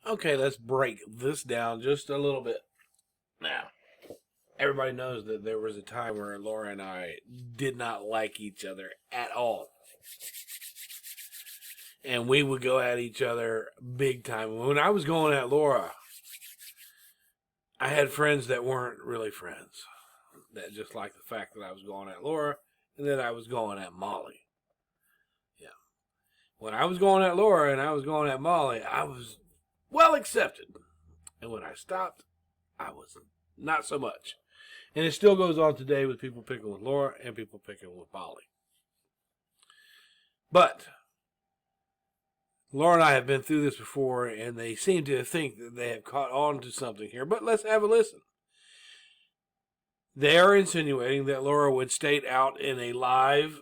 Okay, let's break this down just a little bit. Now, everybody knows that there was a time where Laura and I did not like each other at all. And we would go at each other big time. When I was going at Laura, I had friends that weren't really friends. That just liked the fact that I was going at Laura and that I was going at Molly. Yeah. When I was going at Laura and I was going at Molly, I was well accepted. And when I stopped, I was not so much. And it still goes on today with people picking with Laura and people picking with Molly. But Laura and I have been through this before, and they seem to think that they have caught on to something here. But let's have a listen. They are insinuating that Laura would state out in a live,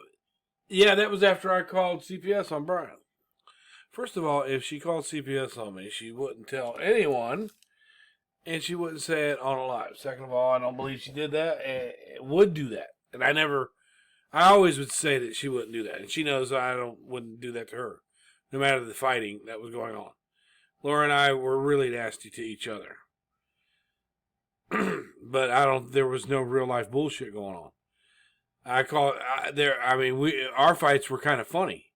yeah, that was after I called CPS on Brian. First of all, if she called CPS on me, she wouldn't tell anyone, and she wouldn't say it on a live. Second of all, I don't believe she did that, and would do that. And I always would say that she wouldn't do that, and she knows I wouldn't do that to her, no matter the fighting that was going on. Laura and I were really nasty to each other. But there was no real life bullshit going on. Our fights were kind of funny.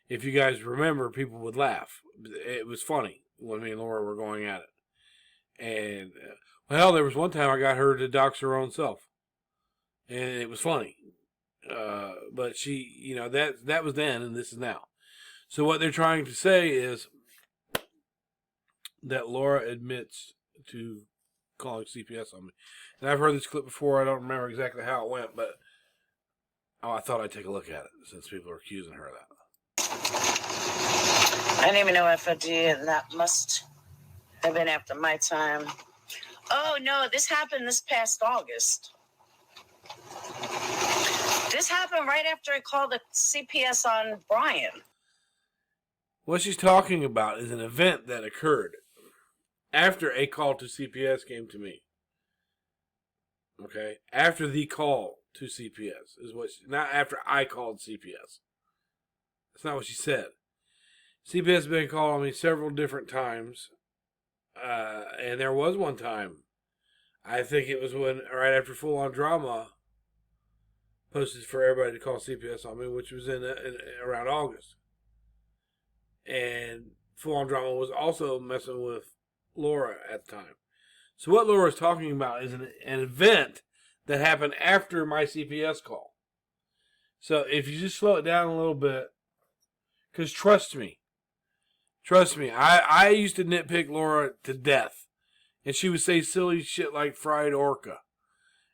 If you guys remember, people would laugh. It was funny when me and Laura were going at it. And, well, there was one time I got her to dox her own self. And it was funny. But she, that was then and this is now. So what they're trying to say is that Laura admits to calling CPS on me. And I've heard this clip before. I don't remember exactly how it went, but I thought I'd take a look at it since people are accusing her of that. I didn't even know FOD, and that must have been after my time. Oh, no, this happened this past August. This happened right after I called the CPS on Brian. What she's talking about is an event that occurred after a call to CPS came to me. Okay? After the call to CPS is not after I called CPS. That's not what she said. CPS has been called on me several different times. And there was one time, I think it was right after Full On Drama posted for everybody to call CPS on me, which was in around August. And Full On Drama was also messing with Laura at the time. So what Laura is talking about is an event that happened after my CPS call. So if you just slow it down a little bit, because trust me, I used to nitpick Laura to death. And she would say silly shit like fried orca.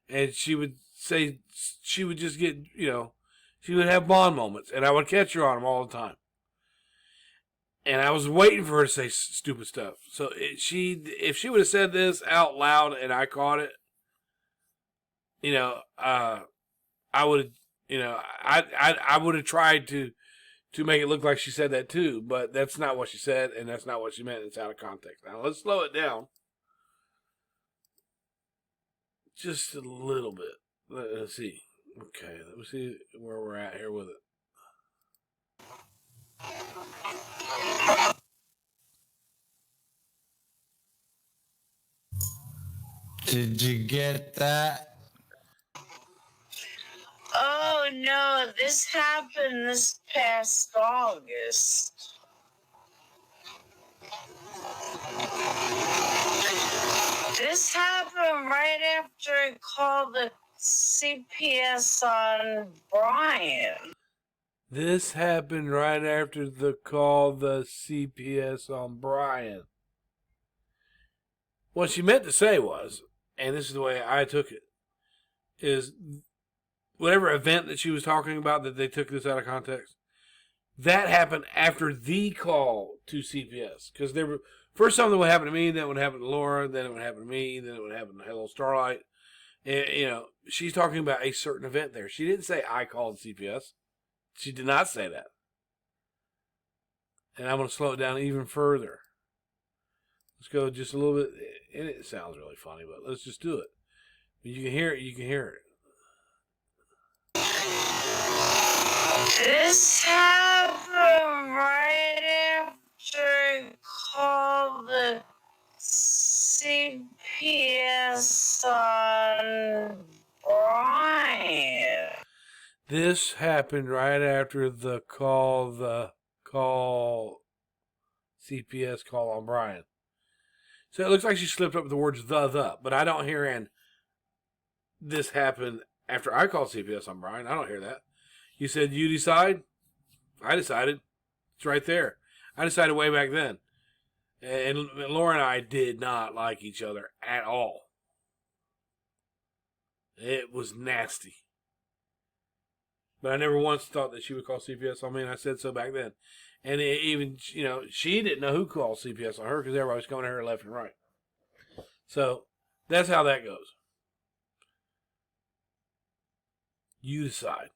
And she would just get, she would have Bond moments. And I would catch her on them all the time. And I was waiting for her to say stupid stuff. So if she would have said this out loud and I caught it, I would have, I would have tried to make it look like she said that too. But that's not what she said, and that's not what she meant. It's out of context. Now let's slow it down just a little bit. Let's see. Okay, let me see where we're at here with it. Did you get that? Oh, no, this happened this past August. This happened right after I called the CPS on Brian. This happened right after the call the CPS on Brian. What she meant to say was, and this is the way I took it, is whatever event that she was talking about that they took this out of context, that happened after the call to CPS. Because first something would happen to me, then it would happen to Laura, then it would happen to me, then it would happen to Hello Starlight. And, she's talking about a certain event there. She didn't say I called CPS. She did not say that. And I'm going to slow it down even further. Let's go just a little bit. And it sounds really funny, but let's just do it. You can hear it. You can hear it. This happened right call the CPS on Brian. This happened right after the call CPS call on Brian. So it looks like she slipped up with the words the, but I don't hear and this happened after I called CPS on Brian. I don't hear that. You said you decide? I decided. It's right there. I decided way back then. And Laura and I did not like each other at all. It was nasty. But I never once thought that she would call CPS on me, and I said so back then. And even, she didn't know who called CPS on her because everybody was coming at her left and right. So that's how that goes. You decide.